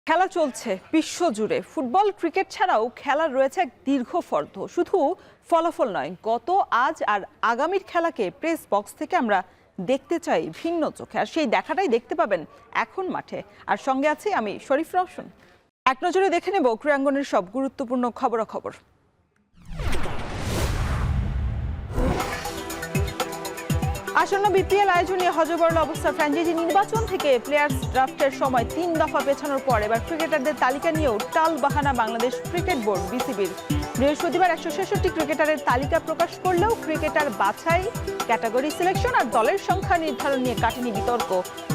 খেলা চলছে বিশ্বজুড়ে। ফুটবল ক্রিকেট ছাড়াও খেলার রয়েছে এক দীর্ঘ ফর্দ। শুধু ফলাফল নয়, গত, আজ আর আগামীর খেলাকে প্রেস বক্স থেকে আমরা দেখতে চাই ভিন্ন চোখে। আর সেই দেখাটাই দেখতে পাবেন এখন মাঠে। আর সঙ্গে আছি আমি শরীফ রওশন। এক নজরে দেখে নেব ক্রীড়াঙ্গনের সব গুরুত্বপূর্ণ খবরাখবর। আসন্ন বিপিএল আয়োজনে হযবরল অবস্থা। ফ্র্যাঞ্চাইজি নির্বাচন থেকে প্লেয়ার্স ড্রাফটের সময় 3 দফা পেছানোর পর এবার ক্রিকেটারদের তালিকা নিয়েও টাল বাহানা বাংলাদেশ ক্রিকেট বোর্ড বিসিবির। বৃহস্পতিবার 166 ক্রিকেটারের তালিকা প্রকাশ করলেও ক্রিকেটার বাছাই, ক্যাটাগরি সিলেকশন আর দলের সংখ্যা নির্ধারণ নিয়ে কাটেনি বিতর্ক।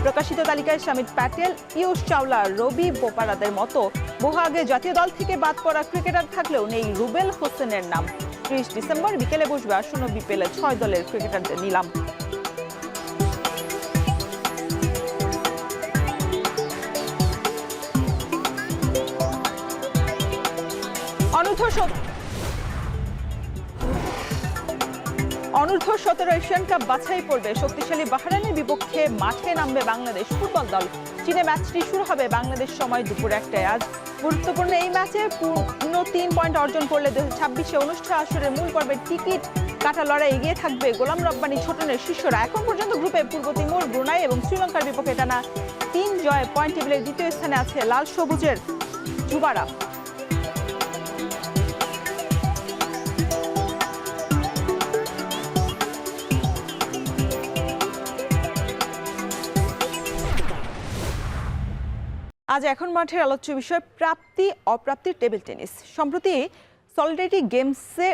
প্রকাশিত তালিকায় শামিত প্যাটেল, পিয়ুষ চাওলা, রবি বোপারাদের মতো বহু আগে জাতীয় দল থেকে বাদ পড়া ক্রিকেটার থাকলেও নেই রুবেল হোসেনের নাম। 30 ডিসেম্বর বিকেলে বসবে আসন্ন বিপিএলে 6 দলের ক্রিকেটারদের নিলাম। অনূর্ধ্ব 17 এশিয়ান কাপ বাছাই পর্বে শক্তিশালী বাহরাইনের বিপক্ষে মাঠে নামবে বাংলাদেশ ফুটবল দল। চীনে ম্যাচটি শুরু হবে বাংলাদেশ সময় দুপুর 1টায়। আজ গুরুত্বপূর্ণ এই ম্যাচে পূর্ণ 3 পয়েন্ট অর্জন করলে 2026-এ অনুষ্ঠিত আসরের মূল পর্বের টিকিট কাটা লড়াই এগিয়ে থাকবে গোলাম রব্বানী ছোটনের শিষ্যরা। এখন পর্যন্ত গ্রুপে পূর্ব তিমুর, ব্রুনাই এবং শ্রীলঙ্কার বিপক্ষে টানা 3 জয়ে পয়েন্ট টেবিলের দ্বিতীয় স্থানে আছে লাল সবুজের যুবারা। আজ এখন মাঠের আলোচ্য বিষয় প্রাপ্তি অপ্রাপ্তির টেবিল টেনিস। সম্প্রতি সলিডারিটি গেমসে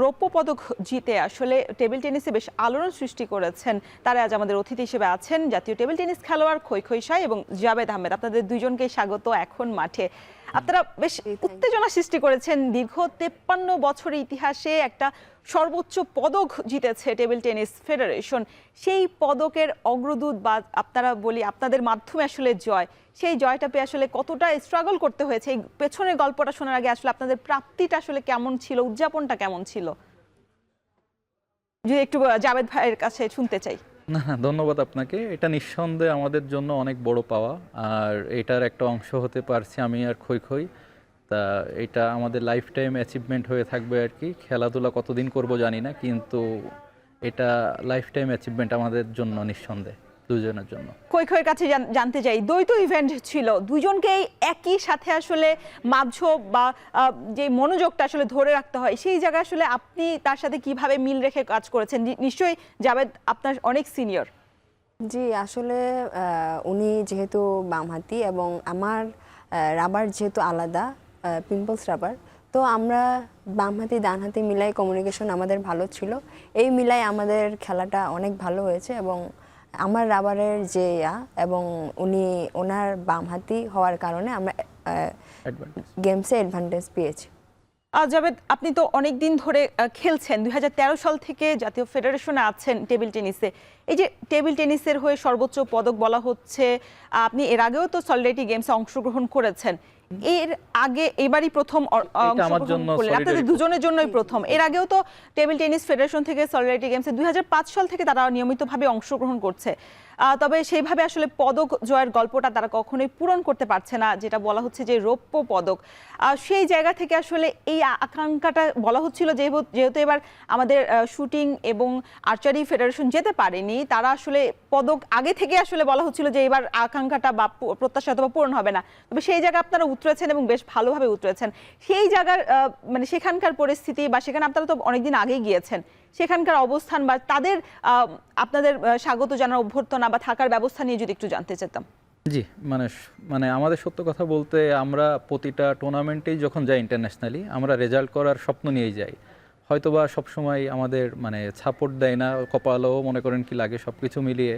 রৌপ্য পদক জিতে আসলে টেবিল টেনিসে বেশ আলোড়ন সৃষ্টি করেছেন। তারা আজ আমাদের অতিথি হিসেবে আছেন জাতীয় টেবিল টেনিস খেলোয়াড় খই সাই এবং জাবেদ আহমেদ। আপনাদের দুইজনকেই স্বাগত এখন মাঠে। আপনারা বেশ উত্তেজনা সৃষ্টি করেছেন। দীর্ঘ 53 বছরের ইতিহাসে একটা সর্বোচ্চ পদক জিতেছে টেবিল টেনিস ফেডারেশন। সেই পদকের অগ্রদূত বা আপনারা বলি আপনাদের মাধ্যমে আসলে জয়, সেই জয়টা পেয়ে আসলে কতটা স্ট্রাগল করতে হয়েছে, এই পেছনের গল্পটা শোনার আগে আসলে আপনাদের প্রাপ্তিটা আসলে কেমন ছিল, উদযাপনটা কেমন ছিল, যদি একটু জাবেদ ভাইয়ের কাছে শুনতে চাই। না, ধন্যবাদ আপনাকে। এটা নিঃসন্দেহে আমাদের জন্য অনেক বড় পাওয়া, আর এটার একটা অংশ হতে পারছি আমি আর খই। তা এটা আমাদের লাইফ টাইম অ্যাচিভমেন্ট হয়ে থাকবে আর কি। খেলাধুলা কতদিন করব জানি না, কিন্তু এটা লাইফ টাইম অ্যাচিভমেন্ট আমাদের জন্য নিঃসন্দেহে, দুজনের জন্য। খইয়ের কাছে জানতে চাই, দ্বৈত ইভেন্ট ছিল, দুজনকেই একই সাথে আসলে মাঝব বা যে মনোযোগটা আসলে ধরে রাখতে হয়, সেই জায়গায় আসলে আপনি তার সাথে কিভাবে মিল রেখে কাজ করেছেন? নিশ্চয়ই জাবেদ আপনার অনেক সিনিয়র। জি, আসলে উনি যেহেতু বামহাতি এবং আমার রাবার যেহেতু আলাদা, পিম্পলস রাবার, তো আমরা বামহাতি ডানহাতি মিলাই কমিউনিকেশন আমাদের ভালো ছিল। এই মিলাই আমাদের খেলাটা অনেক ভালো হয়েছে এবং আমার রাবারের যে এবং ওনার বামহাতি হওয়ার কারণে আমরা গেমসে অ্যাডভান্টেজ পেয়েছি। জাবেদ, আপনি তো অনেক দিন ধরে খেলছেন, 2013 সাল থেকে জাতীয় ফেডারেশনে আছেন টেবিল টেনিসে। এই যে টেবিল টেনিসের হয়ে সর্বোচ্চ পদক বলা হচ্ছে, আপনি এর আগেও তো সলিডারিটি গেমসে অংশগ্রহণ করেছেন। এর আগে এবারই প্রথম অংশগ্রহণ করলেন, আপনাদের দুজনের জন্যই প্রথম। এর আগেও তো টেবিল টেনিস ফেডারেশন থেকে সলিডারিটি গেমসে 2005 সাল থেকে তারা নিয়মিতভাবে অংশগ্রহণ করছে। তবে সেইভাবে আসলে পদক জয়ের গল্পটা তারা কখনোই পূরণ করতে পারছে না, যেটা বলা হচ্ছে যে রৌপ্য পদক। সেই জায়গা থেকে আসলে এই আকাঙ্ক্ষাটা বলা হচ্ছিল যেহেতু এবার আমাদের শুটিং এবং আর্চারি ফেডারেশন যেতে পারেনি, তারা আসলে পদক আগে থেকে আসলে বলা হচ্ছিল যে এবার আকাঙ্ক্ষাটা বা প্রত্যাশা অথবা পূরণ হবে না। তবে সেই জায়গায় আপনারা উতরেছেন এবং বেশ ভালোভাবে উতরেছেন। সেই জায়গার মানে সেখানকার পরিস্থিতি বা সেখানে আপনারা তো অনেকদিন আগেই গিয়েছেন, সেখানকার অবস্থান বা তাদের আপনাদের স্বাগত জানার অভ্যর্থনা বা থাকার ব্যবস্থা নিয়ে যদি একটু জানতে চাইতাম। জি, মানে আমাদের সত্য কথা বলতে আমরা প্রতিটা টুর্নামেন্টেই যখন যাই ইন্টারন্যাশনালি, আমরা রেজাল্ট করার স্বপ্ন নিয়েই যাই। হয়তোবা সবসময় আমাদের মানে সাপোর্ট দেয় না, কপালও মনে করেন কি লাগে, সব কিছু মিলিয়ে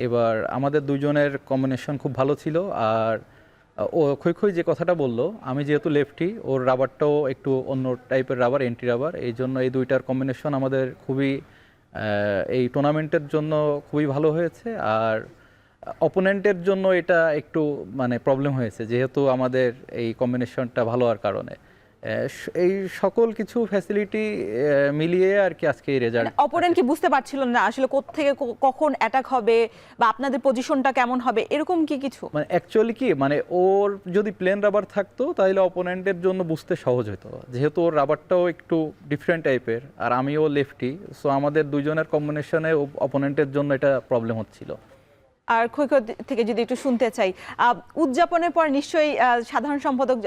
এবার আমাদের দুজনের কম্বিনেশন খুব ভালো ছিল। আর ও খই যে কথাটা বললো, আমি যেহেতু লেফটি, ওর রাবারটাও একটু অন্য টাইপের রাবার, এন্টি রাবার, এই জন্য এই দুইটার কম্বিনেশন আমাদের খুবই এই টুর্নামেন্টের জন্য খুবই ভালো হয়েছে। আর অপোনেন্টের জন্য এটা একটু মানে প্রবলেম হয়েছে, যেহেতু আমাদের এই কম্বিনেশনটা ভালো হওয়ার কারণে। এই সকল কিছু ফ্যাসিলিটি মিলিয়ে আর কি আজকে এই রেজাল্ট। অপোনেন্ট কি বুঝতে পারছিল না আসলে কোত্থেকে কখন অ্যাটাক হবে বা আপনাদের পজিশনটা কেমন হবে, এরকম কি কিছু? মানে অ্যাকচুয়ালি কি মানে ওর যদি প্লেন রাবার থাকতো তাহলে অপোনেন্টের জন্য বুঝতে সহজ হতো, যেহেতু ওর রাবারটাও একটু ডিফারেন্ট টাইপের আর আমিও লেফটি, সো আমাদের দুইজনের কম্বিনেশনে অপোনেন্টের জন্য এটা প্রবলেম হচ্ছিল। আর খৈকত থেকে যদি একটু শুনতে চাই, উদযাপনের পর নিশ্চয়ই সাধারণ সম্পাদক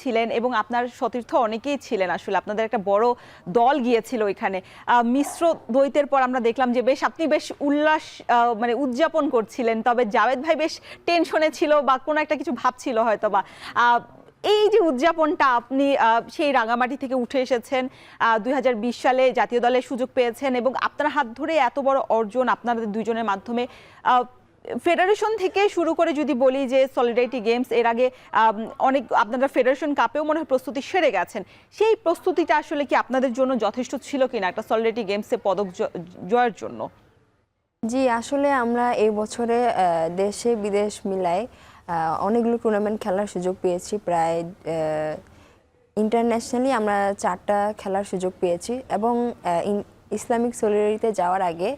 ছিলেন এবং আপনার সতীর্থ অনেকেই ছিলেন, আসলে আপনাদের একটা বড় দল গিয়েছিল এখানে। মিশ্র দ্বৈতের পর আমরা দেখলাম যে আপনি বেশ উল্লাস মানে উদযাপন করছিলেন, তবে জাভেদ ভাই বেশ টেনশনে ছিল বা কোনো একটা কিছু ভাবছিল হয়তো বা। এই যে উদযাপনটা, আপনি সেই রাঙামাটি থেকে উঠে এসেছেন, 2020 সালে জাতীয় দলের সুযোগ পেয়েছেন এবং আপনার হাত ধরে এত বড় অর্জন আপনাদের দুইজনের মাধ্যমে, ফেডারেশন থেকে শুরু করে যদি বলি যে সলিডারিটি গেমস, এর আগে অনেক আপনারা ফেডারেশন কাপেও মনে হয় প্রস্তুতি সেরে গেছেন, সেই প্রস্তুতিটা আসলে কি আপনাদের জন্য যথেষ্ট ছিল কিনা একটা সলিডারিটি গেমসে পদক জয়ের জন্য? জি, আসলে আমরা এই বছরে দেশে বিদেশ মিলায় অনেকগুলো টুর্নামেন্ট খেলার সুযোগ পেয়েছি। প্রায় ইন্টারন্যাশনালি আমরা 4টা খেলার সুযোগ পেয়েছি এবং ইসলামিক সলিডারিটিতে যাওয়ার আগে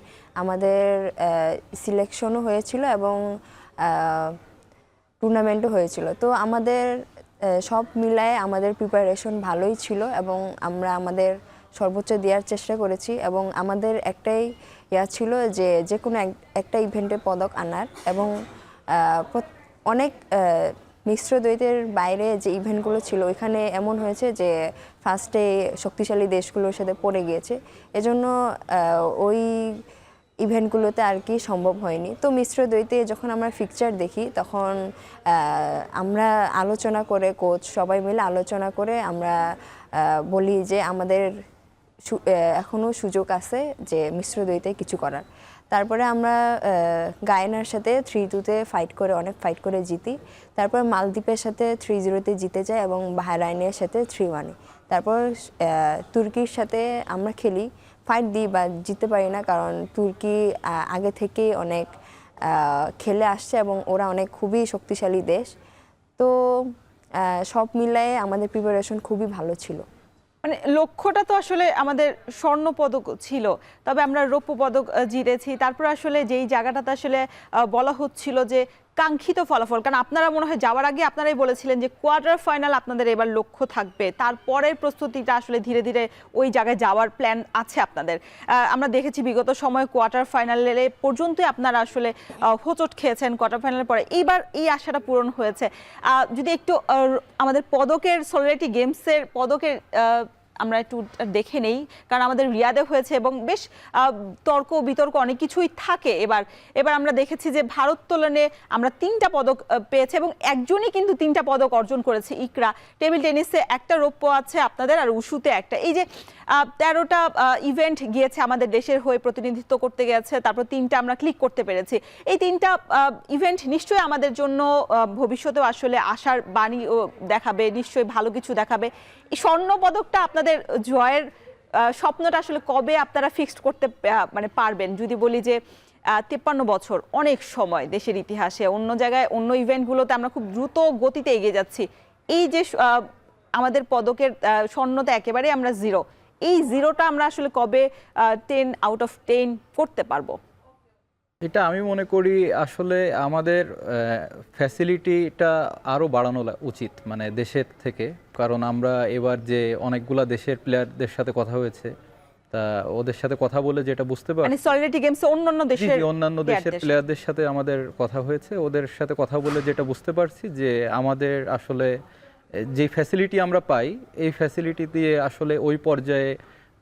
আমাদের সিলেকশনও হয়েছিল এবং টুর্নামেন্টও হয়েছিল। তো আমাদের সব মিলায় আমাদের প্রিপারেশন ভালোই ছিল এবং আমরা আমাদের সর্বোচ্চ দেওয়ার চেষ্টা করেছি এবং আমাদের একটাই ছিল যে কোনো একটা ইভেন্টে পদক আনার। এবং অনেক মিশ্র দ্বৈতের বাইরে যে ইভেন্টগুলো ছিল ওইখানে এমন হয়েছে যে ফার্স্টে শক্তিশালী দেশগুলোর সাথে পড়ে গিয়েছে, এজন্য ওই ইভেন্টগুলোতে আর কি সম্ভব হয়নি। তো মিশ্র দ্বৈতে যখন আমরা ফিকচার দেখি তখন আমরা আলোচনা করে, কোচ সবাই মিলে আলোচনা করে আমরা বলি যে আমাদের এখনও সুযোগ আছে যে মিশ্র দ্বৈতে কিছু করার। তারপরে আমরা গায়নার সাথে 3-2-তে অনেক ফাইট করে জিতি। তারপর মালদ্বীপের সাথে 3-0-তে জিতে যায় এবং বাহরাইনের সাথে 3-1-এ। তারপর তুর্কির সাথে আমরা খেলি, ফাইট দিই বা জিততে পারি না, কারণ তুর্কি আগে থেকেই অনেক খেলে আসছে এবং ওরা অনেক খুবই শক্তিশালী দেশ। তো সব মিলায়ে আমাদের প্রিপারেশন খুবই ভালো ছিল। মানে লক্ষ্যটা তো আসলে আমাদের স্বর্ণ পদক ছিল, তবে আমরা রৌপ্য পদক জিতেছি। তারপর আসলে যেই জায়গাটাতে আসলে বলা হচ্ছিল যে কাঙ্ক্ষিত ফলাফল, কারণ আপনারা মনে হয় যাওয়ার আগে আপনারাই বলেছিলেন যে কোয়ার্টার ফাইনাল আপনাদের এবার লক্ষ্য থাকবে, তারপরের প্রস্তুতিটা আসলে ধীরে ধীরে ওই জায়গায় যাওয়ার প্ল্যান আছে আপনাদের। আমরা দেখেছি বিগত সময় কোয়ার্টার ফাইনালে পর্যন্তই আপনারা আসলে হোঁচট খেয়েছেন, কোয়ার্টার ফাইনালের পরে এইবার এই আশাটা পূরণ হয়েছে। যদি একটু আমাদের পদকের সলিডারিটি গেমসের পদকের আমরা একটু দেখে নেই, কারণ আমাদের রিয়াদে হয়েছে এবং বেশ তর্ক বিতর্ক অনেক কিছুই থাকে। এবার আমরা দেখেছি যে ভারোত্তোলনে আমরা 3টা পদক পেয়েছি এবং একজনই কিন্তু 3টা পদক অর্জন করেছে, ইকরা। টেবিল টেনিসে একটা রৌপ্য আছে আপনাদের আর উশুতে একটা। এই যে 13টা ইভেন্ট গিয়েছে আমাদের দেশের হয়ে প্রতিনিধিত্ব করতে গেছে, তারপর 3টা আমরা ক্লিক করতে পেরেছি। এই 3টা ইভেন্ট নিশ্চয়ই আমাদের জন্য ভবিষ্যতেও আসলে আশার বাণী দেখাবে, নিশ্চয়ই ভালো কিছু দেখাবে। এই স্বর্ণ পদকটা আপনাদের জয়ের স্বপ্নটা আসলে কবে আপনারা ফিক্সড করতে মানে পারবেন? যদি বলি যে 53 বছর অনেক সময় দেশের ইতিহাসে, অন্য জায়গায় অন্য ইভেন্টগুলোতে আমরা খুব দ্রুত গতিতে এগিয়ে যাচ্ছি, এই যে আমাদের পদকের স্বর্ণতে একেবারে আমরা জিরো, এই জিরোটা আমরা আসলে কবে 10 আউট অফ 10 করতে পারবো? এটা আমি মনে করি আসলে আমাদের ফ্যাসিলিটিটা আরও বাড়ানো উচিত মানে দেশের থেকে, কারণ আমরা এবার যে অনেকগুলা দেশের প্লেয়ারদের সাথে কথা হয়েছে, তা ওদের সাথে কথা বলে যেটা বুঝতে পারি, মানে সলিডারিটি গেমসে অন্যান্য দেশের প্লেয়ারদের সাথে আমাদের কথা হয়েছে, ওদের সাথে কথা বলে যেটা বুঝতে পারছি যে আমাদের আসলে যে ফ্যাসিলিটি আমরা পাই এই ফ্যাসিলিটি দিয়ে আসলে ওই পর্যায়ে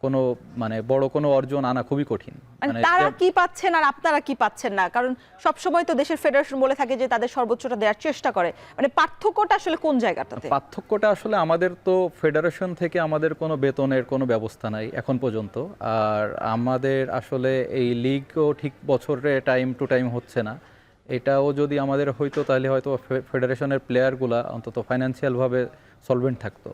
কোনো মানে বড় কোনো অর্জন আনা খুবই কঠিন। মানে তারা কি পাচ্ছেন আর আপনারা কি পাচ্ছেন না, কারণ সব সময় তো দেশের ফেডারেশন বলে থাকে যে তাদের সর্বোচ্চটা দেওয়ার চেষ্টা করে, মানে পার্থক্যটা আসলে কোন জায়গাটাতে? পার্থক্যটা আসলে আমাদের তো ফেডারেশন থেকে আমাদের কোনো বেতনের কোনো ব্যবস্থা নাই এখন পর্যন্ত, আর আমাদের আসলে এই লিগও ঠিক বছরে টাইম টু টাইম হচ্ছে না। এটাও যদি আমাদের হইতো তাহলে হয়তো ফেডারেশনের প্লেয়ারগুলা অন্তত ফাইন্যান্সিয়ালভাবে সলভেন্ট থাকতো।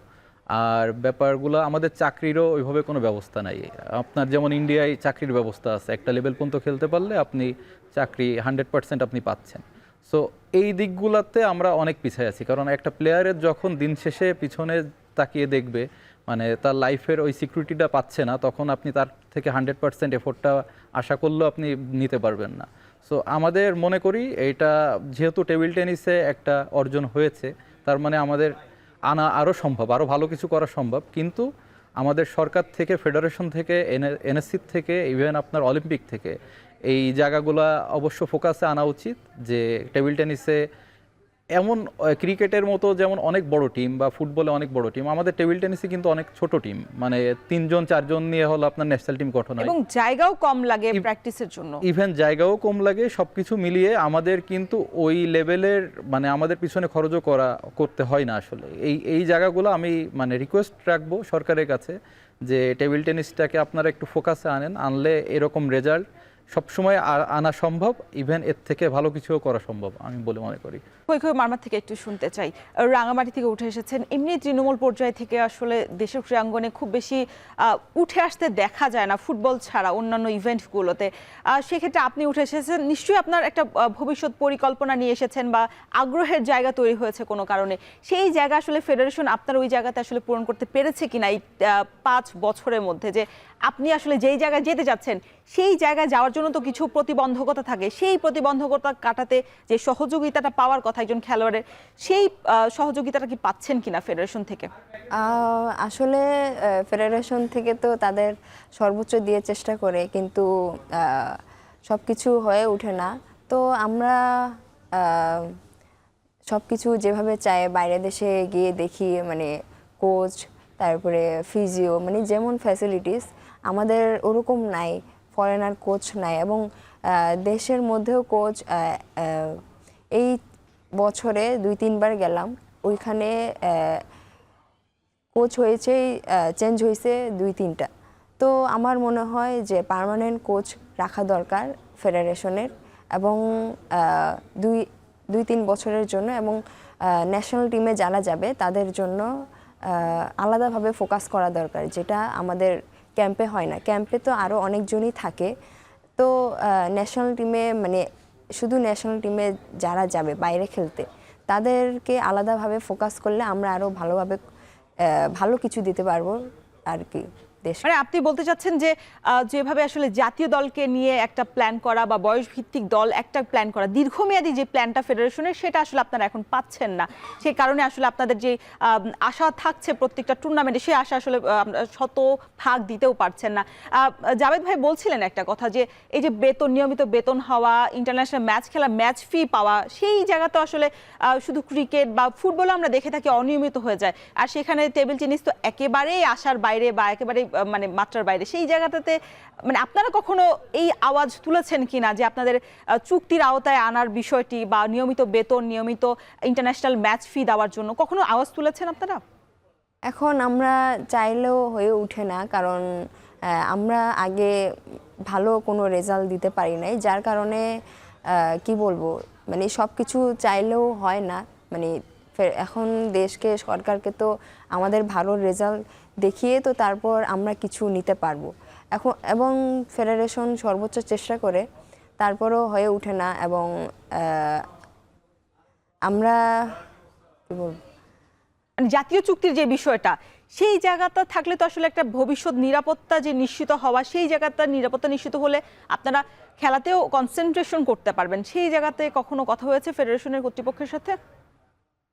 আর ব্যাপারগুলো আমাদের চাকরিরও ওইভাবে কোনো ব্যবস্থা নাই। আপনার যেমন ইন্ডিয়ায় চাকরির ব্যবস্থা আছে, একটা লেভেল পর্যন্ত খেলতে পারলে আপনি চাকরি 100% আপনি পাচ্ছেন। সো এই দিকগুলোতে আমরা অনেক পিছিয়ে আছি, কারণ একটা প্লেয়ারের যখন দিন শেষে পিছনে তাকিয়ে দেখবে মানে তার লাইফের ওই সিকিউরিটিটা পাচ্ছে না, তখন আপনি তার থেকে 100% এফোর্টটা আশা করলেও আপনি নিতে পারবেন না। সো আমাদের মনে করি এইটা যেহেতু টেবিল টেনিসে একটা অর্জন হয়েছে, তার মানে আমাদের আনা আরও সম্ভব, আরও ভালো কিছু করা সম্ভব। কিন্তু আমাদের সরকার থেকে, ফেডারেশন থেকে, এনএসসি থেকে, ইভেন আপনার অলিম্পিক থেকে এই জায়গাগুলো অবশ্য ফোকাসে আনা উচিত যে টেবিল টেনিসে এমন ক্রিকেটের মতো যেমন অনেক বড় টিম বা ফুটবলে অনেক বড় টিম, আমাদের টেবিল টেনিসে কিন্তু অনেক ছোট টিম, মানে 3-4 জন নিয়ে হলো আপনার ন্যাশনাল টিম গঠন হয় এবং জায়গাও কম লাগে প্র্যাকটিসের জন্য। ইভেন জায়গাও কম লাগে, সবকিছু মিলিয়ে আমাদের কিন্তু ওই লেভেলের মানে আমাদের পিছনে খরচও করতে হয় না আসলে। এই জায়গাগুলো আমি মানে রিকোয়েস্ট রাখবো সরকারের কাছে যে টেবিল টেনিসটাকে আপনারা একটু ফোকাসে আনলে এরকম রেজাল্ট সবসময় আনা সম্ভব, ইভেন এর থেকে ভালো কিছুও করা সম্ভব আমি বলে মনে করি। মারমা থেকে একটু শুনতে চাই, রাঙামাটি থেকে উঠে এসেছেন, এমনি তৃণমূল পর্যায় থেকে আসলে দেশের ক্রীড়াঙ্গনে খুব বেশি উঠে আসতে দেখা যায় না ফুটবল ছাড়া অন্যান্য ইভেন্টগুলোতে। সেক্ষেত্রে আপনি উঠে এসেছেন, নিশ্চয়ই আপনার একটা ভবিষ্যৎ পরিকল্পনা নিয়ে এসেছেন বা আগ্রহের জায়গা তৈরি হয়েছে কোনো কারণে। সেই জায়গা আসলে ফেডারেশন আপনার ওই জায়গাতে আসলে পূরণ করতে পেরেছে কিনা এই 5 বছরের মধ্যে, যে আপনি আসলে যেই জায়গায় যেতে যাচ্ছেন সেই জায়গায় যাওয়ার জন্য তো কিছু প্রতিবন্ধকতা থাকে, সেই প্রতিবন্ধকতা কাটাতে যে সহযোগিতাটা পাওয়ার কথা একজন খেলোয়াড়ের, সেই সহযোগিতাটা কি পাচ্ছেন কিনা ফেডারেশন থেকে? আসলে ফেডারেশন থেকে তো তাদের সর্বোচ্চ দিয়ে চেষ্টা করে, কিন্তু সব কিছু হয়ে ওঠে না। তো আমরা সব কিছু যেভাবে চাই বাইরের দেশে গিয়ে দেখি, মানে কোচ, তারপরে ফিজিও, মানে যেমন ফ্যাসিলিটিস আমাদের ওরকম নাই, ফরেনার কোচ নাই। এবং দেশের মধ্যেও কোচ এই বছরে 2-3 বার গেলাম, ওইখানে কোচ হয়েছে, চেঞ্জ হয়েছে 2-3টা। তো আমার মনে হয় যে পার্মানেন্ট কোচ রাখা দরকার ফেডারেশনের, এবং 2-3 বছরের জন্য, এবং ন্যাশনাল টিমে যারা যাবে তাদের জন্য আলাদাভাবে ফোকাস করা দরকার, যেটা আমাদের ক্যাম্পে হয় না। ক্যাম্পে তো আরও অনেকজনই থাকে, তো ন্যাশনাল টিমে মানে শুধু ন্যাশনাল টিমে যারা যাবে বাইরে খেলতে তাদেরকে আলাদাভাবে ফোকাস করলে আমরা আরও ভালোভাবে ভালো কিছু দিতে পারবো আর কি দেশ। মানে আপনি বলতে চাচ্ছেন যে যেভাবে আসলে জাতীয় দলকে নিয়ে একটা প্ল্যান করা বা বয়স ভিত্তিক দল একটা প্ল্যান করা, দীর্ঘমেয়াদী যে প্ল্যানটা ফেডারেশনের, সেটা আসলে আপনারা এখন পাচ্ছেন না। সেই কারণে আসলে আপনাদের যে আশা থাকছে প্রত্যেকটা টুর্নামেন্টে, সেই আশা আসলে শত ভাগ দিতেও পারছেন না। জাভেদ ভাই বলছিলেন একটা কথা, যে এই যে বেতন, নিয়মিত বেতন হওয়া, ইন্টারন্যাশনাল ম্যাচ খেলা, ম্যাচ ফি পাওয়া, সেই জায়গাতে আসলে শুধু ক্রিকেট বা ফুটবল আমরা দেখে থাকি অনিয়মিত হয়ে যায়, আর সেখানে টেবিল টেনিস তো একেবারেই আশার বাইরে বা একেবারে মানে মাত্রার বাইরে। সেই জায়গাটাতে মানে আপনারা কখনো এই আওয়াজ তুলেছেন কিনা যে আপনাদের চুক্তির আওতায় আনার বিষয়টি বা নিয়মিত বেতন, নিয়মিত ইন্টারন্যাশনাল ম্যাচ ফি দেওয়ার জন্য কখনো আওয়াজ তুলেছেন আপনারা? এখন আমরা চাইলেও হয়ে ওঠে না, কারণ আমরা আগে ভালো কোনো রেজাল্ট দিতে পারি নাই, যার কারণে কি বলবো, মানে সব কিছু চাইলেও হয় না। মানে এখন দেশকে, সরকারকে তো আমাদের ভালো রেজাল্ট দেখিয়ে তো তারপর আমরা কিছু নিতে পারবো এখন, এবং ফেডারেশন সর্বোচ্চ চেষ্টা করে, তারপরও হয়ে ওঠে না। এবং আমরা কি বলবো, জাতীয় চুক্তির যে বিষয়টা, সেই জায়গাটা থাকলে তো আসলে একটা ভবিষ্যৎ নিরাপত্তা যে নিশ্চিত হওয়া, সেই জায়গাটা নিরাপত্তা নিশ্চিত হলে আপনারা খেলাতেও কনসেন্ট্রেশন করতে পারবেন। সেই জায়গাতে কখনো কথা হয়েছে ফেডারেশনের কর্তৃপক্ষের সাথে?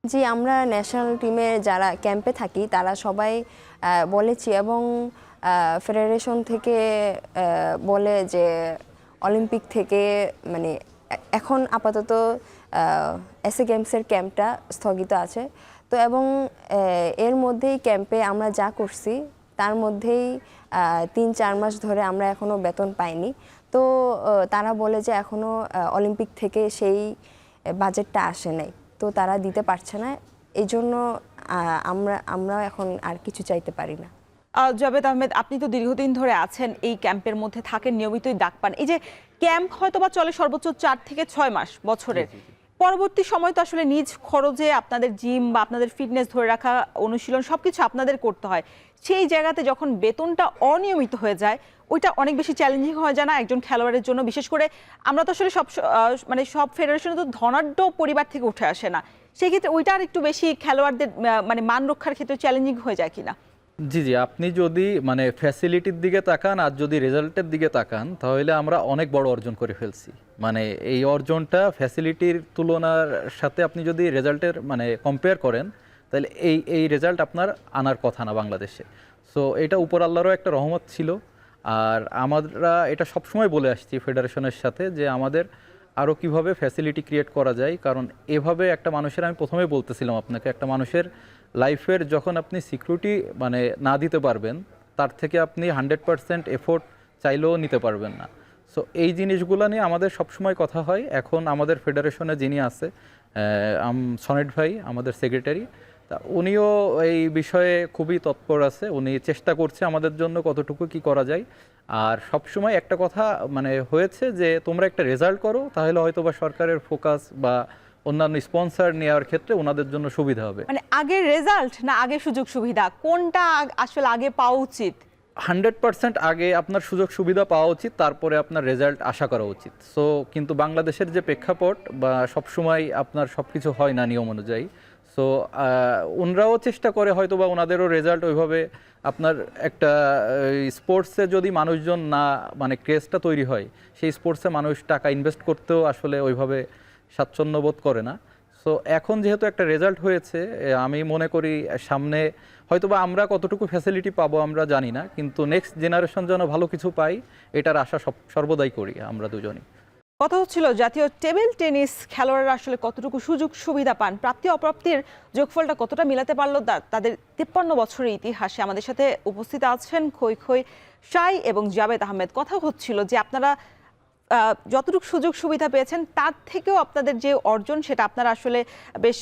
জি, আমরা ন্যাশনাল টিমে যারা ক্যাম্পে থাকি তারা সবাই বলেছি, এবং ফেডারেশন থেকে বলে যে অলিম্পিক থেকে মানে এখন আপাতত এসএ গেমসের ক্যাম্পটা স্থগিত আছে। তো এবং এর মধ্যেই ক্যাম্পে আমরা যা করছি তার মধ্যেই 3-4 মাস ধরে আমরা এখনও বেতন পাইনি। তো তারা বলে যে এখনও অলিম্পিক থেকে সেই বাজেটটা আসে নাই, তো তারা দিতে পারছে না। এই জন্য আমরা এখন আর কিছু চাইতে পারি না। জাভেদ আহমেদ, আপনি তো দীর্ঘদিন ধরে আছেন এই ক্যাম্পের মধ্যে, থাকেন, নিয়মিতই ডাক পান। এই যে ক্যাম্প হয়তো বা চলে সর্বোচ্চ 4 থেকে 6 মাস বছরের, পরবর্তী সময় তো আসলে নিজ খরচে আপনাদের জিম বা আপনাদের ফিটনেস ধরে রাখা, অনুশীলন সবকিছু আপনাদের করতে হয়। সেই জায়গাতে যখন বেতনটা অনিয়মিত হয়ে যায়, ওইটা অনেক বেশি চ্যালেঞ্জিং হয়ে যায় না একজন খেলোয়াড়ের জন্য? বিশেষ করে আমরা তো আসলে মানে সব ফেডারেশনে তো ধনাঢ্য পরিবার থেকে উঠে আসে না, সেই ক্ষেত্রে ওইটা আর একটু বেশি খেলোয়াড়দের মানে মান রক্ষার ক্ষেত্রে চ্যালেঞ্জিং হয়ে যায় কিনা? জি জি, আপনি যদি মানে ফ্যাসিলিটির দিকে তাকান আর যদি রেজাল্টের দিকে তাকান, তাহলে আমরা অনেক বড় অর্জন করে ফেলছি। মানে এই অর্জনটা ফ্যাসিলিটির তুলনার সাথে আপনি যদি রেজাল্টের মানে কম্পেয়ার করেন, তাহলে এই রেজাল্ট আপনার আনার কথা না বাংলাদেশে। সো এটা উপর আল্লাহরও একটা রহমত ছিল। আর আমরা এটা সবসময় বলে আসছি ফেডারেশনের সাথে যে আমাদের আরও কিভাবে ফ্যাসিলিটি ক্রিয়েট করা যায়, কারণ এভাবে একটা মানুষের, আমি প্রথমেই বলতেছিলাম আপনাকে, একটা মানুষের লাইফের যখন আপনি সিকিউরিটি মানে না দিতে পারবেন, তার থেকে আপনি 100% এফোর্ট চাইলেও নিতে পারবেন না। সো এই জিনিসগুলো নিয়ে আমাদের সবসময় কথা হয়। এখন আমাদের ফেডারেশনে যিনি আছে সনেট ভাই, আমাদের সেক্রেটারি, তা উনিও এই বিষয়ে খুবই তৎপর আছে। উনি চেষ্টা করছে আমাদের জন্য কতটুকু কি করা যায়। আর সবসময় একটা কথা মানে হয়েছে যে তোমরা একটা রেজাল্ট করো, তাহলে হয়তো বা সরকারের ফোকাস বা অন্যান্য স্পন্সর নেওয়ার ক্ষেত্রে ওনাদের জন্য সুবিধা হবে। মানে আগে রেজাল্ট না আগে সুযোগ সুবিধা, কোনটা আসলে আগে পাওয়া উচিত? 100% আগে আপনার সুযোগ সুবিধা পাওয়া উচিত, তারপরে আপনার রেজাল্ট আশা করা উচিত। সো কিন্তু বাংলাদেশের যে প্রেক্ষাপট বা সবসময় আপনার সব কিছু হয় না নিয়ম অনুযায়ী। সো ওনারাও চেষ্টা করে, হয়তো বা ওনাদেরও রেজাল্ট ওইভাবে আপনার একটা স্পোর্টসে যদি মানুষজন না মানে ক্রেজটা তৈরি হয়, সেই স্পোর্টসে মানুষ টাকা ইনভেস্ট করতেও আসলে ওইভাবে স্বাচ্ছন্দ্য বোধ করে না। সো এখন যেহেতু একটা রেজাল্ট হয়েছে, আমি মনে করি সামনে হয়তো বা আমরা কতটুকু ফ্যাসিলিটি পাবো আমরা জানি না, কিন্তু নেক্সট জেনারেশন যেন ভালো কিছু পাই এটার আশা সর্বদাই করি আমরা দুজনই। কথা হচ্ছিল জাতীয় টেবিল টেনিস খেলোয়াড়রা আসলে কতটুকু সুযোগ সুবিধা পান, প্রাপ্তি অপ্রাপ্তির যোগফলটা কতটা মিলাতে পারলো তাদের 53 বছরের ইতিহাসে। আমাদের সাথে উপস্থিত আছেন খই খই শাই এবং জাবেদ আহমেদ। কথা হচ্ছিল যে আপনারা যতটুকু সুযোগ সুবিধা পেয়েছেন তার থেকেও আপনাদের যে অর্জন সেটা আপনারা আসলে বেশ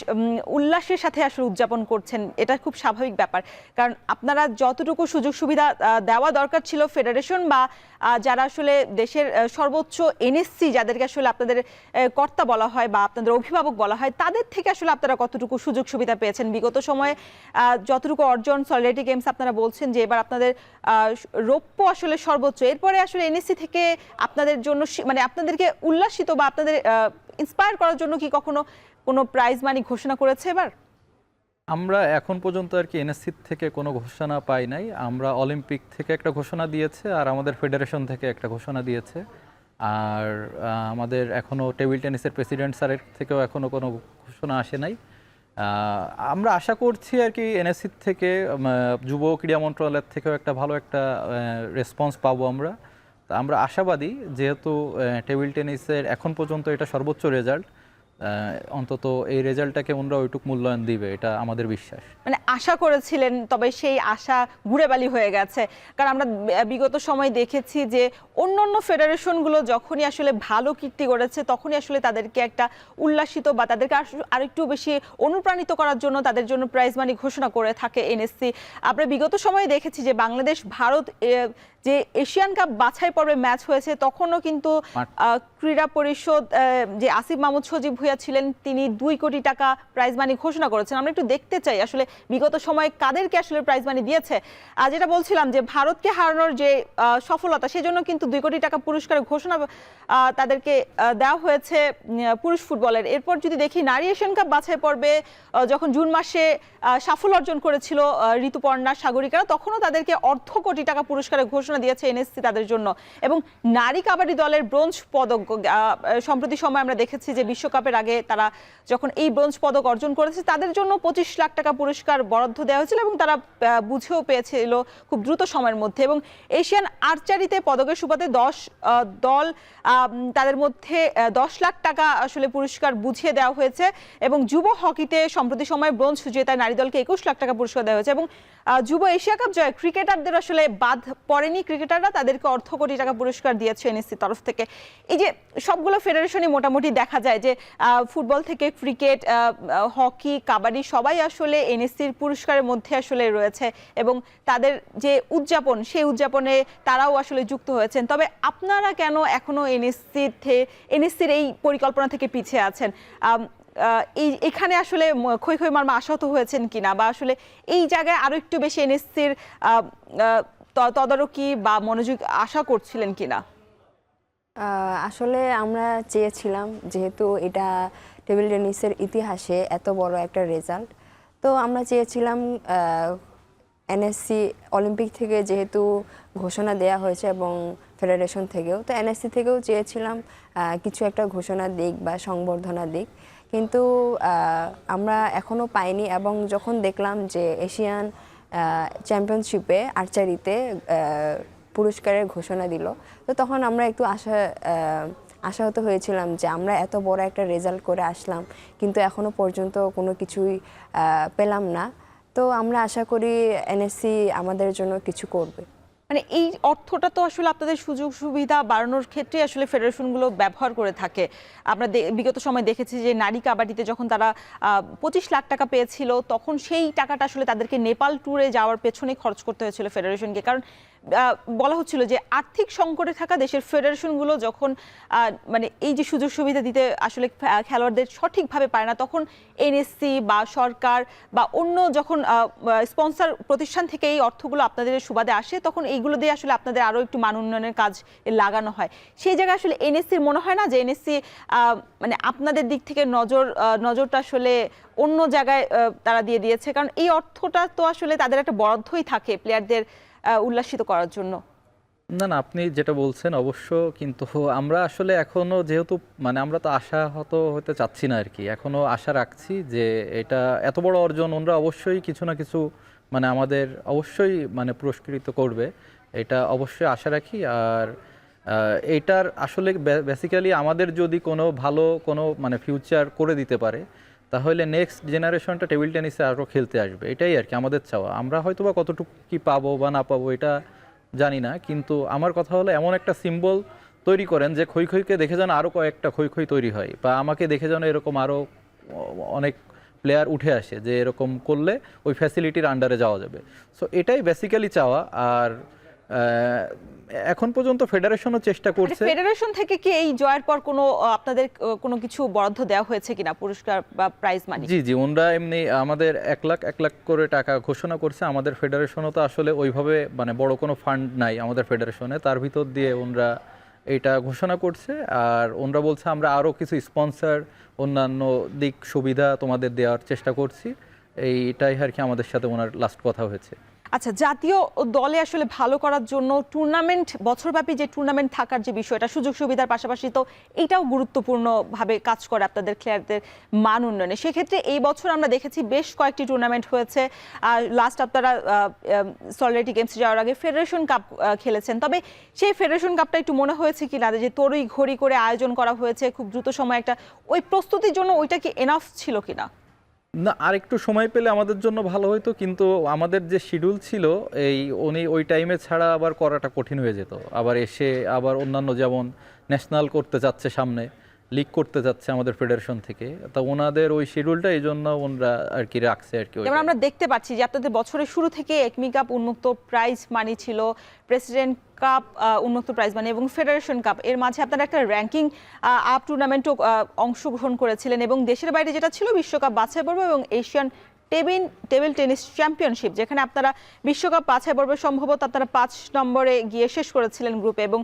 উল্লাসের সাথে আসলে উদযাপন করছেন। এটা খুব স্বাভাবিক ব্যাপার, কারণ আপনারা যতটুকু সুযোগ সুবিধা দেওয়া দরকার ছিল ফেডারেশন বা যারা আসলে দেশের সর্বোচ্চ এনএসসি, যাদেরকে আসলে আপনাদের কর্তা বলা হয় বা আপনাদের অভিভাবক বলা হয়, তাদের থেকে আসলে আপনারা কতটুকু সুযোগ সুবিধা পেয়েছেন বিগত সময়ে? যতটুকু অর্জন সলিডারিটি গেমস আপনারা বলছেন যে এবার আপনাদের রৌপ্য আসলে সর্বোচ্চ, এরপরে আসলে এনএসসি থেকে আপনাদের জন্য মানে আপনাদেরকে উল্লাসিত বা আপনাদের ইন্সপায়ার করার জন্য কি কখনো কোনো প্রাইজ মানি ঘোষণা করেছে এবার? আমরা এখন পর্যন্ত আর কি এনএসসি থেকে কোনো ঘোষণা পাই নাই। আমরা অলিম্পিক থেকে একটা ঘোষণা দিয়েছে আর আমাদের ফেডারেশন থেকে একটা ঘোষণা দিয়েছে। আর আমাদের এখনও টেবিল টেনিসের প্রেসিডেন্ট স্যারের থেকেও এখনও কোনো ঘোষণা আসে নাই। আমরা আশা করছি আর কি এনএসসি থেকে, যুব ক্রীড়া মন্ত্রণালয়ের থেকেও একটা ভালো একটা রেসপন্স পাবো আমরা। তা আমরা আশাবাদী, যেহেতু টেবিল টেনিসের এখন পর্যন্ত এটা সর্বোচ্চ রেজাল্ট, অন্তত এই রেজাল্টটাকে ওনারা ওইটুক মূল্যায়ন দিবে, এটা আমাদের বিশ্বাস। মানে আশা করেছিলেন, তবে সেই আশা ঘুরে বালি হয়ে গেছে। কারণ আমরা বিগত সময় দেখেছি যে অন্যান্য ফেডারেশনগুলো যখনই আসলে ভালো কীর্তি করেছে তখনই আসলে তাদেরকে একটা উল্লাসিত বা তাদেরকে আরেকটু বেশি অনুপ্রাণিত করার জন্য তাদের জন্য প্রাইজ মানি ঘোষণা করে থাকে এনএসসি। আমরা বিগত সময়ে দেখেছি যে বাংলাদেশ ভারত যে এশিয়ান কাপ বাছাই পর্বে ম্যাচ হয়েছে তখনও কিন্তু ক্রীড়া পরিষদ যে আসিফ মাহমুদ সজীব ভুঁইয়া ছিলেন, তিনি 2 কোটি টাকা প্রাইজ মানি ঘোষণা করেছেন। আমরা একটু দেখতে চাই আসলে বিগত সময়ে কাদেরকে আসলে প্রাইজ মানি দিয়েছে। যেটা বলছিলাম যে ভারতকে হারানোর যে সফলতা, সেজন্য কিন্তু 2 কোটি টাকা পুরস্কারের ঘোষণা তাদেরকে দেওয়া হয়েছে পুরুষ ফুটবলের। এরপর যদি দেখি নারী এশিয়ান কাপ বাছাই পর্বে যখন জুন মাসে সাফল্য অর্জন করেছিল ঋতুপর্ণা সাগরিকারা, তখনও তাদেরকে অর্ধ কোটি টাকা পুরস্কারের ঘোষণা দিয়েছে এনএসসি তাদের জন্য। এবং নারী কাবাডি দলের ব্রোঞ্জ পদক সম্প্রতি সময় আমরা দেখেছি যে বিশ্বকাপের আগে তারা যখন এই ব্রোঞ্জ পদক অর্জন করেছে তাদের জন্য 25 লাখ টাকা পুরস্কার বরাদ্দ দেওয়া হয়েছিল এবং তারা বুঝেও পেয়েছিল খুব দ্রুত সময়ের মধ্যে। এবং এশিয়ান আর্চারিতে পদকের সুবাদে 10 দল, তাদের মধ্যে 10 লাখ টাকা আসলে পুরস্কার বুঝিয়ে দেওয়া হয়েছে। এবং যুব হকিতে সম্প্রতি সময়ে ব্রোঞ্জ জেতায় নারী দলকে 21 লাখ টাকা পুরস্কার দেওয়া হয়েছে। এবং যুব এশিয়া কাপ জয় ক্রিকেটারদের আসলে বাদ পড়েনি, ক্রিকেটাররা তাদেরকে অর্ধ কোটি টাকা পুরস্কার দিয়েছে এনএসসি তরফ থেকে। এই যে সবগুলো ফেডারেশনই মোটামুটি দেখা যায় যে ফুটবল থেকে ক্রিকেট, হকি, কাবাডি সবাই আসলে এনএসসির পুরস্কারের মধ্যে আসলে রয়েছে এবং তাদের যে উদযাপন সেই উদযাপনে তারাও আসলে যুক্ত হয়েছেন। তবে আপনারা কেন এখনো এনএসসির এই পরিকল্পনা থেকে পিছিয়ে আছেন? এখানে আসলে ক্ষয় মারমা আশাহত হয়েছেন কিনা, বা আসলে এই জায়গায় আরো একটু বেশি এনএসসির তদারকি বা মনোযোগ আশা করছিলেন কিনা? আসলে আমরা চেয়েছিলাম, যেহেতু এটা টেবিল টেনিসের ইতিহাসে এত বড় একটা রেজাল্ট, তো আমরা চেয়েছিলাম এনএসসি অলিম্পিক থেকে যেহেতু ঘোষণা দেয়া হয়েছে এবং ফেডারেশন থেকেও, তো এনএসসি থেকেও চেয়েছিলাম কিছু একটা ঘোষণা দিক বা সংবর্ধনা দিক, কিন্তু আমরা এখনও পাইনি। এবং যখন দেখলাম যে এশিয়ান চ্যাম্পিয়নশিপে আর্চারিতে পুরস্কারের ঘোষণা দিল, তো তখন আমরা একটু আশাহত হয়েছিলাম যে আমরা এত বড় একটা রেজাল্ট করে আসলাম কিন্তু এখনো পর্যন্ত কোনো কিছুই পেলাম না। তো আমরা আশা করি এনএসসি আমাদের জন্য কিছু করবে। মানে এই অর্থটা তো আসলে আপনাদের সুযোগ সুবিধা বাড়ানোর ক্ষেত্রে আসলে ফেডারেশনগুলো ব্যবহার করে থাকে। আমরা বিগত সময় দেখেছি যে নারী কাবাডিতে যখন তারা 25 লাখ টাকা পেয়েছিল, তখন সেই টাকাটা আসলে তাদেরকে নেপাল ট্যুরে যাওয়ার পেছনে খরচ করতে হয়েছিল ফেডারেশনকে, কারণ বলা হচ্ছিল যে আর্থিক সংকটে থাকা দেশের ফেডারেশনগুলো যখন মানে এই যে সুযোগ সুবিধা দিতে আসলে খেলোয়াড়দের সঠিকভাবে পারে না, তখন এনএসসি বা সরকার বা অন্য যখন স্পন্সর প্রতিষ্ঠান থেকে এই অর্থগুলো আপনাদের সুবাদে আসে, তখন এইগুলো দিয়ে আসলে আপনাদের আরও একটু মান উন্নয়নের কাজ লাগানো হয়। সেই জায়গায় আসলে এনএসসির মনে হয় না যে এনএসসি মানে আপনাদের দিক থেকে নজরটা আসলে অন্য জায়গায় তারা দিয়ে দিয়েছে? কারণ এই অর্থটা তো আসলে তাদের একটা বরাদ্দই থাকে প্লেয়ারদের উল্লাসিত করার জন্য। না না, আপনি যেটা বলছেন অবশ্য, কিন্তু আমরা আসলে এখনো যেহেতু মানে আমরা তো আশাহত হতে চাচ্ছি না আর কি, এখনো আশা রাখছি যে এটা এত বড় অর্জন ওনারা অবশ্যই কিছু না কিছু মানে আমাদের অবশ্যই মানে পুরস্কৃত করবে, এটা অবশ্যই আশা রাখি। আর এটার আসলে বেসিক্যালি আমাদের যদি কোনো ভালো কোনো মানে ফিউচার করে দিতে পারে, তাহলে নেক্সট জেনারেশনটা টেবিল টেনিসে আরও খেলতে আসবে, এটাই আর কি আমাদের চাওয়া। আমরা হয়তো বা কতটুকু কি পাবো বা না পাবো এটা জানি না, কিন্তু আমার কথা হলো এমন একটা সিম্বল তৈরি করেন যে খই খইকে দেখে যেন আরও কয়েকটা খই খই তৈরি হয়, বা আমাকে দেখে যেন এরকম আরও অনেক প্লেয়ার উঠে আসে যে এরকম করলে ওই ফ্যাসিলিটির আন্ডারে যাওয়া যাবে। সো এটাই বেসিক্যালি চাওয়া। আর এখন পর্যন্ত ফেডারেশনও চেষ্টা করছে। ফেডারেশন থেকে কি এই জয়ের পর কোনো আপনাদের কোনো কিছু বরাদ্দ দেওয়া হয়েছে কিনা, পুরস্কার বা প্রাইজ মানি? জি জি, ওনরা এমনি আমাদের 1 লাখ করে টাকা ঘোষণা করছে। আমাদের ফেডারেশনও তো আসলে ওইভাবে মানে বড় কোনো ফান্ড নাই আমাদের ফেডারেশনে, তার ভিতর দিয়ে ওনরা এটা ঘোষণা করছে। আর ওনরা বলছে আমরা আরও কিছু স্পন্সর অন্যান্য দিক সুবিধা তোমাদের দেওয়ার চেষ্টা করছি, এইটাই আর কি আমাদের সাথে ওনার লাস্ট কথা হয়েছে। আচ্ছা, জাতীয় দলে আসলে ভালো করার জন্য টুর্নামেন্ট, বছরব্যাপী যে টুর্নামেন্ট থাকার যে বিষয়টা, সুযোগ সুবিধার পাশাপাশি তো এটাও গুরুত্বপূর্ণভাবে কাজ করে আপনাদের প্লেয়ারদের মান উন্নয়নে। সেক্ষেত্রে এই বছর আমরা দেখেছি বেশ কয়েকটি টুর্নামেন্ট হয়েছে। লাস্ট আপনারা সলিডারিটি গেমস যাওয়ার আগে ফেডারেশন কাপ খেলেছেন, তবে সেই ফেডারেশন কাপটা একটু মনে হয়েছে কি না যে তড়ি ঘড়ি করে আয়োজন করা হয়েছে খুব দ্রুত সময়, একটা ওই প্রস্তুতির জন্য ওইটা কি এনাফ ছিল কিনা? না, আর একটু সময় পেলে আমাদের জন্য ভালো হতো, কিন্তু আমাদের যে শিডিউল ছিল উনি ওই টাইমে ছাড়া আবার করাটা কঠিন হয়ে যেত। আবার এসে আবার অন্যান্য যেমন ন্যাশনাল করতে যাচ্ছে, সামনে লিগ করতে যাচ্ছে আমাদের ফেডারেশন থেকে, তা ওনাদের ওই শিডিউলটা এই জন্য ওনারা আর কি রাখছে আর কি। যেমন আমরা দেখতে পাচ্ছি যে আপনাদের বছরের শুরু থেকে একমি কাপ উন্মুক্ত প্রাইজ মানি ছিল, প্রেসিডেন্ট কাপ উন্মুক্ত প্রাইজ মানি এবং ফেডারেশন কাপ, এর মাঝে আপনারা একটা র্যাঙ্কিং আপ টুর্নামেন্টও অংশগ্রহণ করেছিলেন, এবং দেশের বাইরে যেটা ছিল বিশ্বকাপ বাছাই পর্ব এবং এশিয়ান টেবিল টেনিস চ্যাম্পিয়নশিপ, যেখানে আপনারা বিশ্বকাপ বাছাই পর্বে সম্ভবত আপনারা 5 নম্বরে গিয়ে শেষ করেছিলেন গ্রুপে, এবং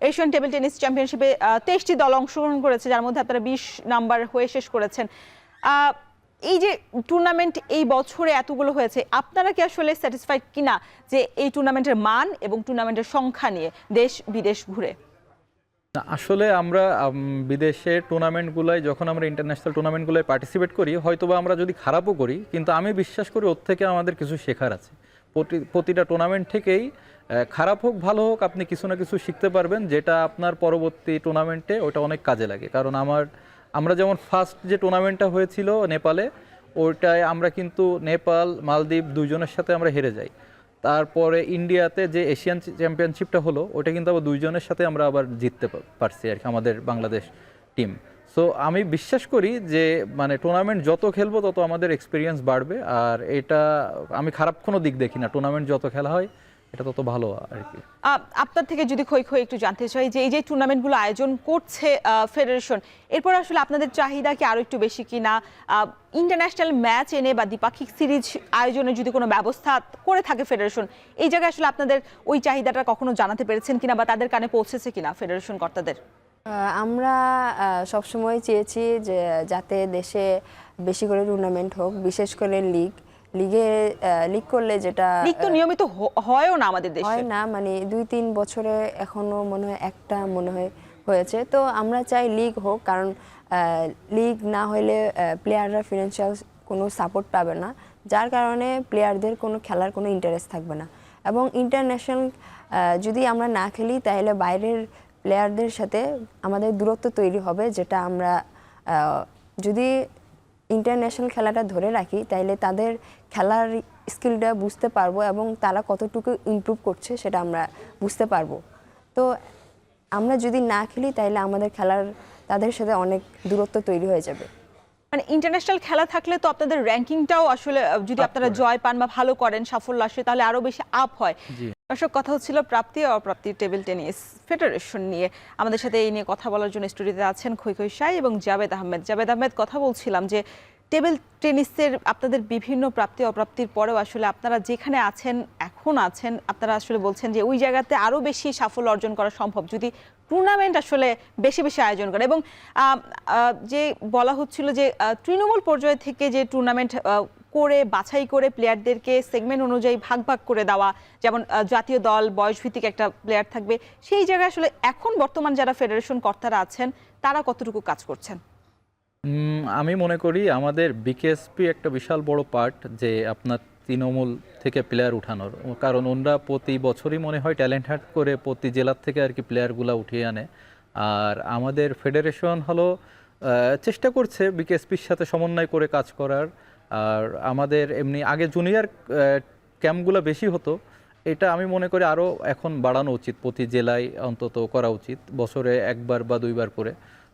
এশিয়ান টেবিল টেনিস চ্যাম্পিয়নশিপে 23টি দল অংশগ্রহণ করেছে, যার মধ্যে আপনারা 20 নাম্বার হয়ে শেষ করেছেন। এই যে টুর্নামেন্ট এই বছরে এতগুলো হয়েছে, আপনারা কি আসলে স্যাটিসফাইড কিনা যে এই টুর্নামেন্টের মান এবং টুর্নামেন্টের সংখ্যা নিয়ে দেশ বিদেশ ঘুরে? আসলে আমরা বিদেশের টুর্নামেন্টগুলোয় যখন আমরা ইন্টারন্যাশনাল টুর্নামেন্টগুলোয় পার্টিসিপেট করি, হয়তোবা আমরা যদি খারাপও করি, কিন্তু আমি বিশ্বাস করি ওর থেকে আমাদের কিছু শেখার আছে। প্রতিটা টুর্নামেন্ট থেকেই খারাপ হোক ভালো হোক আপনি কিছু না কিছু শিখতে পারবেন, যেটা আপনার পরবর্তী টুর্নামেন্টে ওটা অনেক কাজে লাগে। কারণ আমরা যেমন ফার্স্ট যে টুর্নামেন্টটা হয়েছিল নেপালে, ওইটায় আমরা কিন্তু নেপাল মালদ্বীপ দুইজনের সাথে আমরা হেরে যাই। তারপরে ইন্ডিয়াতে যে এশিয়ান চ্যাম্পিয়নশিপটা হলো, ওটা কিন্তু আবার দুইজনের সাথে আমরা আবার জিততে পারছি আর কি, আমাদের বাংলাদেশ টিম। সো আমি বিশ্বাস করি যে মানে টুর্নামেন্ট যত খেলবো তত আমাদের এক্সপিরিয়েন্স বাড়বে, আর এটা আমি খারাপ কোনো দিক দেখি না। টুর্নামেন্ট যত খেলা হয় এটা তত ভালো আর কি। আপনার থেকে যদি খই একটু জানতে চাই যে এই যে টুর্নামেন্টগুলো আয়োজন করছে ফেডারেশন, এরপর আসলে আপনাদের চাহিদা কি আরো একটু বেশি কিনা? ইন্টারন্যাশনাল ম্যাচ এনে বা দ্বিপাক্ষিক সিরিজ আয়োজনের যদি কোনো ব্যবস্থা করে থাকে ফেডারেশন, এই জায়গায় আসলে আপনাদের ওই চাহিদাটা কখনো জানাতে পেরেছেন কিনা বা তাদের কানে পৌঁছেছে কিনা ফেডারেশন কর্তাদের? আমরা সবসময় চেয়েছি যে যাতে দেশে বেশি করে টুর্নামেন্ট হোক, বিশেষ করে লিগ করলে যেটা লিগ তো নিয়মিত হয়ও না আমাদের দেশে, হয় না, মানে 2-3 বছরে এখনো মনে হয় একটা হয়েছে। তো আমরা চাই লিগ হোক, কারণ লিগ না হলে প্লেয়াররা ফিনান্সিয়াল কোনো সাপোর্ট পাবে না, যার কারণে প্লেয়ারদের কোনো খেলার কোনো ইন্টারেস্ট থাকবে না। এবং ইন্টারন্যাশনাল যদি আমরা না খেলি তাহলে বাইরের প্লেয়ারদের সাথে আমাদের দূরত্ব তৈরি হবে, যেটা আমরা যদি ইন্টারন্যাশনাল খেলাটা ধরে রাখি তাহলে তাদের খেলার স্কিলটা বুঝতে পারবো এবং তারা কতটুকু ইমপ্রুভ করছে সেটা আমরা বুঝতে পারবো। তো আমরা যদি না খেলি তাহলে আমাদের তাদের সাথে অনেক দূরত্ব তৈরি হয়ে যাবে। মানে ইন্টারন্যাশনাল খেলা থাকলে তো আপনাদের র্যাঙ্কিংটাও আসলে যদি আপনারা জয় পান বা ভালো করেন, সাফল্য আসে, তাহলে আরো বেশি আপ হয়। দর্শক, কথা হচ্ছিল প্রাপ্তি ও অপ্রাপ্তি টেবিল টেনিস ফেডারেশন নিয়ে। আমাদের সাথে এই নিয়ে কথা বলার জন্য স্টুডিওতে আছেন খই সাই এবং জাভেদ আহমেদ। কথা বলছিলাম যে টেবিল টেনিসের আপনাদের বিভিন্ন প্রাপ্তি অপ্রাপ্তির পরেও আসলে আপনারা যেখানে এখন আছেন, আপনারা আসলে বলছেন যে ওই জায়গাতে আরো বেশি সাফল্য অর্জন করা সম্ভব যদি টুর্নামেন্ট আসলে বেশি আয়োজন করে। এবং যে বলা হচ্ছিল যে তৃণমূল পর্যায় থেকে যে টুর্নামেন্ট করে বাছাই করে প্লেয়ারদেরকে সেগমেন্ট অনুযায়ী ভাগ করে দেওয়া, যেমন জাতীয় দল বয়সভিত্তিক একটা প্লেয়ার থাকবে, সেই জায়গায় আসলে এখন বর্তমান যারা ফেডারেশন কর্তারা আছেন তারা কতটুকু কাজ করছেন? আমি মনে করি আমাদের বিকেএসপি একটা বিশাল বড় পার্ট যে আপনার তৃণমূল থেকে প্লেয়ার উঠানোর, কারণ ওনারা প্রতি বছরই মনে হয় ট্যালেন্ট হান্ট করে প্রতি জেলার থেকে আর কি প্লেয়ারগুলো উঠিয়ে আনে। আর আমাদের ফেডারেশন হলো চেষ্টা করছে বিকেএসপির সাথে সমন্বয় করে কাজ করার। আর আমাদের এমনি আগে জুনিয়র ক্যাম্পগুলো বেশি হতো, এটা আমি মনে করি আরও এখন বাড়ানো উচিত, প্রতি জেলায় অন্তত করা উচিত, বছরে একবার বা দুইবার করে,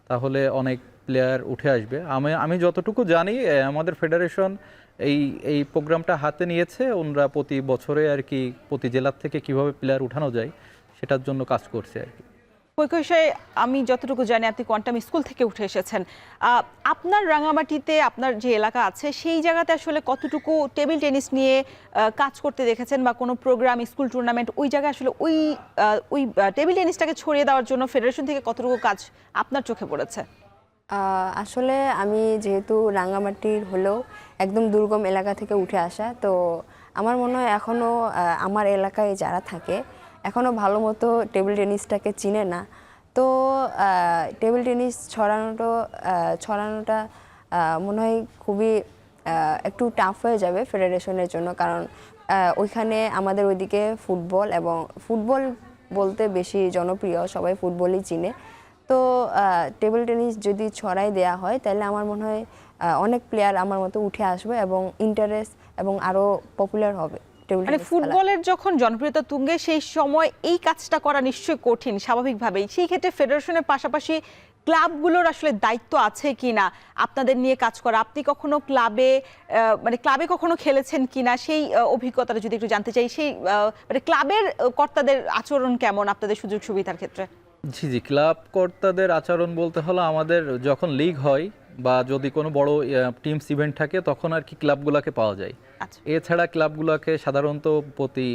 তাহলে অনেক প্লেয়ার উঠে আসবে। আমি যতটুকু জানি আমাদের ফেডারেশন এই প্রোগ্রামটা হাতে নিয়েছে, ওনারা প্রতি বছরে আর কি প্রতি জেলার থেকে কিভাবে প্লেয়ার উঠানো যায় সেটার জন্য কাজ করছে আর কি। কৈকশায় আমি যতটুকু জানি আপনি কোয়ান্টাম স্কুল থেকে উঠে এসেছেন, আপনার রাঙামাটিতে আপনার যে এলাকা আছে সেই জায়গাতে আসলে কতটুকু টেবিল টেনিস নিয়ে কাজ করতে দেখেছেন বা কোনো প্রোগ্রাম, স্কুল টুর্নামেন্ট, ওই জায়গায় আসলে ওই টেবিল টেনিসটাকে ছড়িয়ে দেওয়ার জন্য ফেডারেশন থেকে কতটুকু কাজ আপনার চোখে পড়েছে? আসলে আমি যেহেতু রাঙ্গামাটির হলেও একদম দুর্গম এলাকা থেকে উঠে আসা, তো আমার মনে হয় এখনও আমার এলাকায় যারা থাকে এখনও ভালো মতো টেবিল টেনিসটাকে চিনে না। তো টেবিল টেনিস ছড়ানোটা মনে হয় খুবই একটু টাফ হয়ে যাবে ফেডারেশনের জন্য, কারণ ওইখানে আমাদের ওইদিকে ফুটবল বলতে বেশি জনপ্রিয়, সবাই ফুটবলই চিনে। তো টেবিল টেনিস যদি ছড়াই দেয়া হয় তাহলে আমার মনে হয় অনেক প্লেয়ার আমার মতো উঠে আসবে এবং ইন্টারেস্ট এবং আরও পপুলার হবে। মানে ফুটবলের যখন জনপ্রিয়তা তুঙ্গে সেই সময় এই কাজটা করা নিশ্চয়ই কঠিন স্বাভাবিকভাবেই। সেই ক্ষেত্রে ফেডারেশনের পাশাপাশি ক্লাবগুলোর আসলে দায়িত্ব আছে কিনা আপনাদের নিয়ে কাজ করা? আপনি কখনো ক্লাবে কখনো খেলেছেন কিনা, সেই অভিজ্ঞতাটা যদি একটু জানতে চাই। সেই মানে ক্লাবের কর্তাদের আচরণ কেমন আপনাদের সুযোগ সুবিধার ক্ষেত্রে? জি, ক্লাব কর্তাদের আচরণ বলতে হলো আমাদের যখন লিগ হয় বা যদি কোনো বড় টিমস ইভেন্ট থাকে তখন আর কি ক্লাবগুলোকে পাওয়া যায়। এছাড়া ক্লাবগুলোকে সাধারণত প্রতি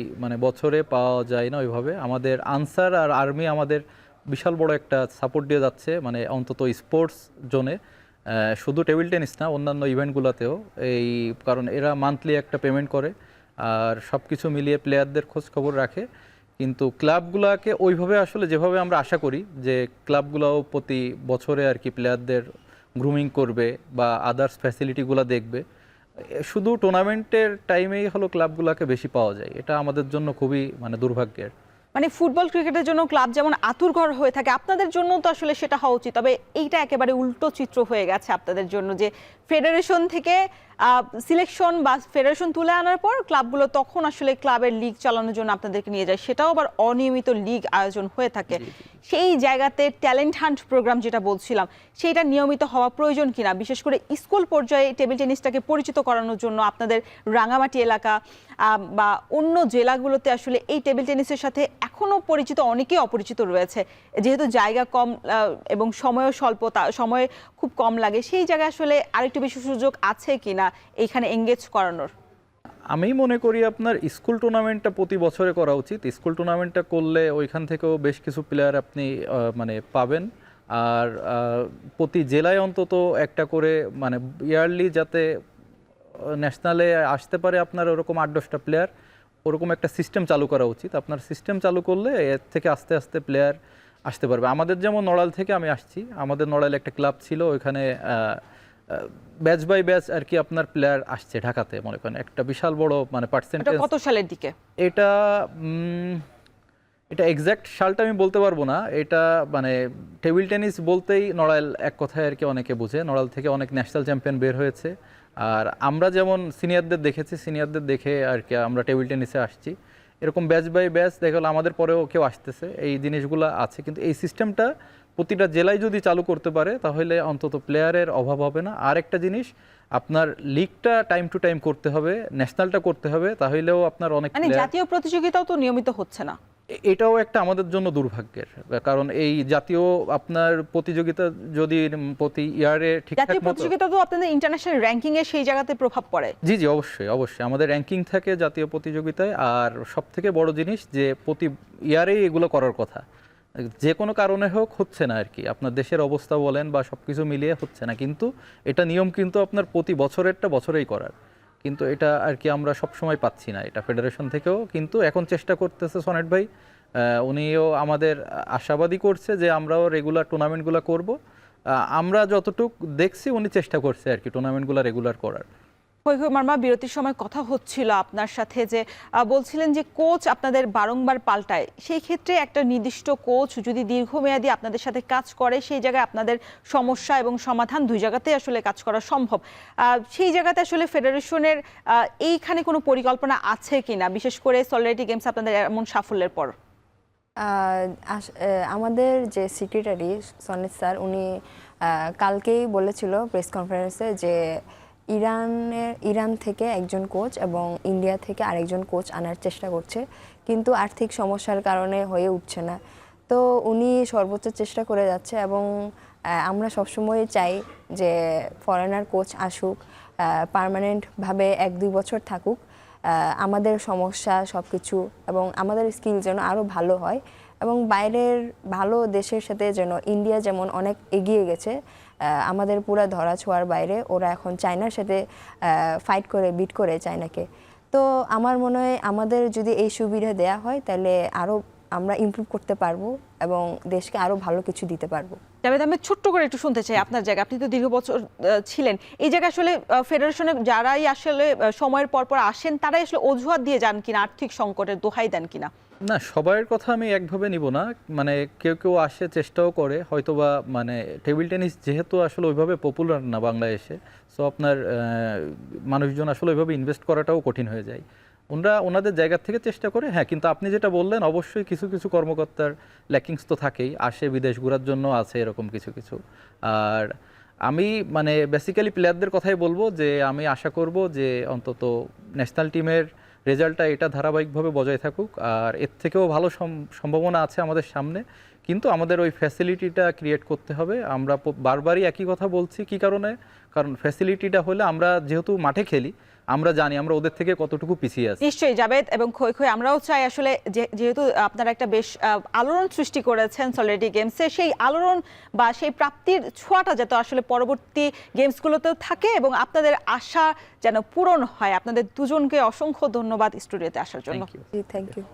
বছরে পাওয়া যায় না ওইভাবে। আমাদের আনসার আর আর্মি আমাদের বিশাল বড় একটা সাপোর্ট দিয়ে যাচ্ছে, অন্তত স্পোর্টস জোনে, শুধু টেবিল টেনিস না অন্যান্য ইভেন্টগুলোতেও। কারণ এরা মান্থলি একটা পেমেন্ট করে আর সব কিছু মিলিয়ে প্লেয়ারদের খোঁজ খবর রাখে। কিন্তু ক্লাবগুলোকে ওইভাবে আসলে যেভাবে আমরা আশা করি যে ক্লাবগুলোও প্রতি বছরে আর কি প্লেয়ারদের গ্রুমিং করবে বা আদার্স ফ্যাসিলিটিগুলো দেখবে, শুধু টুর্নামেন্টের টাইমেই হলো ক্লাবগুলোকে বেশি পাওয়া যায়। এটা আমাদের জন্য খুবই দুর্ভাগ্যের। ফুটবল ক্রিকেটের জন্য ক্লাব যেমন আতুরঘর হয়ে থাকে, আপনাদের জন্য তো আসলে সেটা হওয়া উচিত। তবে এইটা একেবারে উল্টো চিত্র হয়ে গেছে আপনাদের জন্য, যে ফেডারেশন থেকে সিলেকশন বা ফেডারেশন তুলে আনার পর ক্লাবগুলো তখন আসলে ক্লাবের লিগ চালানোর জন্য আপনাদেরকে নিয়ে যায়, সেটাও আবার অনিয়মিত লিগ আয়োজন হয়ে থাকে। সেই জায়গাতে ট্যালেন্ট হান্ট প্রোগ্রাম যেটা বলছিলাম, সেইটা নিয়মিত হওয়া প্রয়োজন কিনা, বিশেষ করে স্কুল পর্যায়ে টেবিল টেনিসটাকে পরিচিত করানোর জন্য আপনাদের রাঙামাটি এলাকা বা অন্য জেলাগুলোতে আসলে এই টেবিল টেনিসের সাথে এখনো পরিচিত অনেকেই অপরিচিত রয়েছে, যেহেতু জায়গা কম এবং সময়ও স্বল্প, সময় খুব কম লাগে, সেই জায়গায় আসলে আরেকটু বেশি সুযোগ আছে কিনা এইখানে এঙ্গেজ করানোর? আমি মনে করি আপনার স্কুল টুর্নামেন্টটা প্রতি বছরে করা উচিত। স্কুল টুর্নামেন্টটা করলে ওইখান থেকেও বেশ কিছু প্লেয়ার আপনি মানে পাবেন। আর প্রতি জেলায় অন্তত একটা করে মানে ইয়ারলি যাতে ন্যাশনালে আসতে পারে আপনার ওরকম 8-10টা প্লেয়ার, ওরকম একটা সিস্টেম চালু করা উচিত। আপনার সিস্টেম চালু করলে এর থেকে আস্তে আস্তে প্লেয়ার আসতে পারবে। আমাদের যেমন নড়াইল থেকে আমি আসছি, আমাদের নড়াইল একটা ক্লাব ছিল, ওইখানে ব্যাচ বাই ব্যাচ আর কি আপনার প্লেয়ার আসছে ঢাকাতে, মনে করেন একটা বিশাল বড় মানে পার্সেন্টেজ। কত সালের দিকে এটা এটা এক্স্যাক্ট সালটা আমি বলতে পারবো না। এটা মানে টেবিল টেনিস বলতেই নড়াইল এক কথায় আর কি অনেকে বুঝে। নড়াইল থেকে অনেক ন্যাশনাল চ্যাম্পিয়ন বের হয়েছে। আর আমরা যেমন সিনিয়রদের দেখেছি, সিনিয়রদের দেখে আর কি আমরা টেবিল টেনিসে আসছি। এরকম ব্যাচ বাই ব্যাচ দেখা গেলো আমাদের পরেও কেউ আসতেছে, এই জিনিসগুলো আছে। কিন্তু এই সিস্টেমটা প্রতিটা জেলায় যদি চালু করতে পারে তাহলে অন্তত প্লেয়ারের অভাব হবে না। আর একটা জিনিস, আপনার লিগটা টাইম টু টাইম করতে হবে, ন্যাশনালটা করতে হবে, তাহলেও আপনার অনেক মানে জাতীয় প্রতিযোগিতাও তো নিয়মিত হচ্ছে না। এটাও একটা আমাদের জন্য দুর্ভাগ্যের, কারণ এই জাতীয় আপনার প্রতিযোগিতা যদি প্রতি ইয়ারে ঠিকঠাক জাতীয় মতো, প্রতিযোগিতা তো আপনাদের ইন্টারন্যাশনাল র্যাঙ্কিং এ সেই জায়গাতে প্রভাব পড়ে। জি জি অবশ্যই অবশ্যই আমাদের র্যাঙ্কিং থাকে জাতীয় প্রতিযোগিতায়। আর সবথেকে বড় জিনিস যে প্রতি ইয়ারেই এগুলো করার কথা, যে কোনো কারণে হোক হচ্ছে না আর কি, আপনার দেশের অবস্থা বলেন বা সব কিছু মিলিয়ে হচ্ছে না। কিন্তু এটা নিয়ম কিন্তু আপনার প্রতি বছরেরটা বছরেই করার, কিন্তু এটা আর কি আমরা সব সময় পাচ্ছি না এটা ফেডারেশন থেকেও। কিন্তু এখন চেষ্টা করতেছে সনেট ভাই, উনিও আমাদের আশাবাদী করছে যে আমরাও রেগুলার টুর্নামেন্টগুলো করব। আমরা যতটুকু দেখছি উনি চেষ্টা করছে আর কি টুর্নামেন্টগুলো রেগুলার করার। মার্মা, বিরতির সময় কথা হচ্ছিল আপনার সাথে, যে বলছিলেন যে কোচ আপনাদের বারংবার পাল্টায়, সেই ক্ষেত্রে একটা নির্দিষ্ট কোচ যদি দীর্ঘমেয়াদী আপনাদের সাথে কাজ করে, সেই জায়গায় আপনাদের সমস্যা এবং সমাধান দুই জায়গাতেই আসলে কাজ করা সম্ভব। সেই জায়গাতে আসলে ফেডারেশনের এইখানে কোনো পরিকল্পনা আছে কিনা, বিশেষ করে সলিডারিটি গেমস আপনাদের এমন সাফল্যের পর? আমাদের যে সেক্রেটারি সনিত স্যার, উনি কালকেই বলেছিল প্রেস কনফারেন্সে যে ইরান থেকে একজন কোচ এবং ইন্ডিয়া থেকে আরেকজন কোচ আনার চেষ্টা করছে, কিন্তু আর্থিক সমস্যার কারণে হয়ে উঠছে না। তো উনি সর্বোচ্চ চেষ্টা করে যাচ্ছে এবং আমরা সবসময় চাই যে ফরেনার কোচ আসুক, পার্মানেন্টভাবে 1-2 বছর থাকুক, আমাদের সমস্যা সব কিছু এবং আমাদের স্কিল যেন আরও ভালো হয় এবং বাইরের ভালো দেশের সাথে যেন, ইন্ডিয়া যেমন অনেক এগিয়ে গেছে আমাদের পুরা ধরা ছোঁয়ার বাইরে, ওরা এখন চায়নার সাথে ফাইট করে বিট করে চায়নাকে। তো আমার মনে হয় আমাদের যদি এই সুবিধা দেয়া হয় তাহলে আরও আমরা ইমপ্রুভ করতে পারবো এবং দেশকে আরও ভালো কিছু দিতে পারবো। জাভেদ আহমেদ, ছোট্ট করে একটু শুনতে চাই আপনার জায়গা, আপনি তো দীর্ঘ বছর ছিলেন এই জায়গায়, আসলে ফেডারেশনে যারাই আসলে সময়ের পর পর আসেন তারাই আসলে অজুহাত দিয়ে যান কিনা, আর্থিক সংকটের দোহাই দেন কিনা? না, সবার কথা আমি একভাবে নিব না। মানে কেউ কেউ আসে, চেষ্টাও করে হয়তোবা, মানে টেবিল টেনিস যেহেতু আসলে ওইভাবে পপুলার না বাংলাদেশে, সো আপনার মানুষজন আসলে ওইভাবে ইনভেস্ট করাটাও কঠিন হয়ে যায়। ওনাদের জায়গা থেকে চেষ্টা করে, হ্যাঁ। কিন্তু আপনি যেটা বললেন, অবশ্যই কিছু কিছু কর্মকর্তার ল্যাকিংস তো থাকেই, আসে বিদেশ ঘোরার জন্য আছে এরকম কিছু কিছু। আর আমি মানে বেসিক্যালি প্লেয়ারদের কথাই বলবো যে আমি আশা করব যে অন্তত ন্যাশনাল টিমের রেজাল্টটা এটা ধারাবাহিকভাবে বজায় থাকুক, আর এর থেকেও ভালো সম্ভাবনা আছে আমাদের সামনে। কিন্তু আমাদের ওই ফ্যাসিলিটিটা ক্রিয়েট করতে হবে। আমরা বারবারই একই কথা বলছি, কি কারণে? কারণ ফ্যাসিলিটিটা হলে, আমরা যেহেতু মাঠে খেলি, আমরা জানি আমরা ওদের থেকে কতটুকু পিছিয়ে আছি। নিশ্চয়ই জাভেদ এবং খই, আমরাও চাই আসলে যেহেতু আপনারা একটা বেশ আলোড়ন সৃষ্টি করেছেন সলিডারিটি গেমসে, সেই আলোড়ন বা সেই প্রাপ্তির ছোঁয়াটা যাতে আসলে পরবর্তী গেমসগুলোতেও থাকে এবং আপনাদের আশা যেন পূরণ হয়। আপনাদের দুজনকে অসংখ্য ধন্যবাদ স্টুডিওতে আসার জন্য। Thank you.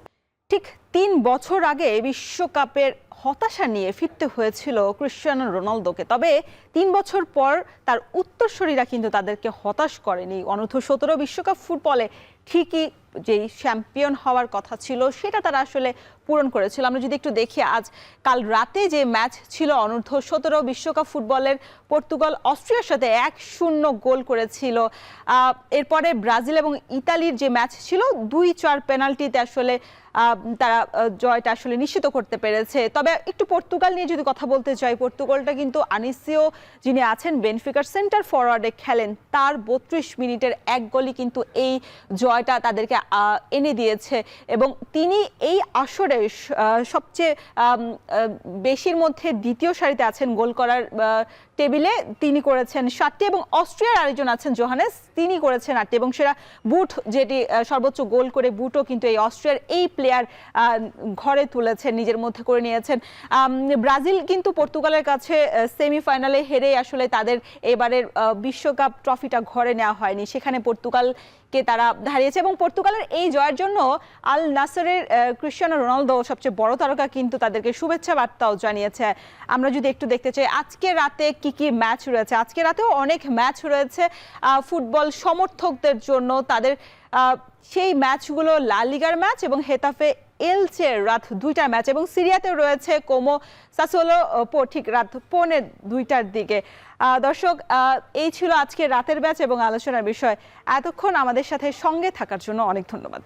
ঠিক 3 বছর আগে বিশ্বকাপের হতাশা নিয়ে ফিরতে হয়েছিল ক্রিশ্চিয়ানো রোনালদোকে, তবে 3 বছর পর তার উত্তরসূরিরা কিন্তু তাদেরকে হতাশ করেনি। অনূর্ধ্ব 17 বিশ্বকাপ ফুটবলে ঠিকই যেই চ্যাম্পিয়ন হওয়ার কথা ছিল সেটা তারা আসলে পূরণ করেছিল। আমরা যদি একটু দেখি কাল রাতে যে ম্যাচ ছিল অনূর্ধ্ব-17 বিশ্বকাপ ফুটবলের, পর্তুগাল অস্ট্রিয়ার সাথে 1-0 গোল করেছিল। এরপরে ব্রাজিল এবং ইতালির যে ম্যাচ ছিল 2-4 পেনাল্টিতে আসলে তারা জয়টা আসলে নিশ্চিত করতে পেরেছে। তবে একটু পর্তুগাল নিয়ে যদি কথা বলতে চাই, পর্তুগালটা কিন্তু আনিসিও যিনি আছেন বেনফিকার সেন্টার ফরওয়ার্ডে খেলেন, তার 32 মিনিটের এক গোলই কিন্তু এই জয়টা তাদেরকে এনে দিয়েছে এবং তিনি এই আসরে সবচেয়ে বেশির মধ্যে দ্বিতীয় সারিতে আছেন গোল করার টেবিলে। তিনি করেছেন 7টি এবং অস্ট্রিয়ার আরেকজন আছেন জোহানেস, তিনি করেছেন 8টি এবং সেরা বুট যেটি সর্বোচ্চ গোল করে বুটও কিন্তু এই অস্ট্রিয়ার এই প্লেয়ার ঘরে তুলেছেন, নিজের মধ্যে করে নিয়েছেন। ব্রাজিল কিন্তু পর্তুগালের কাছে সেমিফাইনালে হেরে আসলে তাদের এবারের বিশ্বকাপ ট্রফিটা ঘরে নেওয়া হয়নি, সেখানে পর্তুগালকে তারা হারিয়েছে এবং পর্তুগালের এই জয়ের জন্য আল নাসরের ক্রিস্টিয়ানো রোনালদো সবচেয়ে বড় তারকা কিন্তু তাদেরকে শুভেচ্ছা বার্তাও জানিয়েছে। আমরা যদি একটু দেখতে চাই আজকে রাতে কি কি ম্যাচ রয়েছে, আজকে রাতেও অনেক ম্যাচ রয়েছে ফুটবল সমর্থকদের জন্য। তাদের সেই ম্যাচগুলো লা লিগার ম্যাচ এবং হেতাফে এলচে রাত 2টার ম্যাচ এবং সিরিয়াতেও রয়েছে কোমো সাসোলো ঠিক রাত 2:45 দিকে। দর্শক, এই ছিল আজকে রাতের ম্যাচ এবং আলোচনার বিষয়। এতক্ষণ আমাদের সাথে সঙ্গে থাকার জন্য অনেক ধন্যবাদ।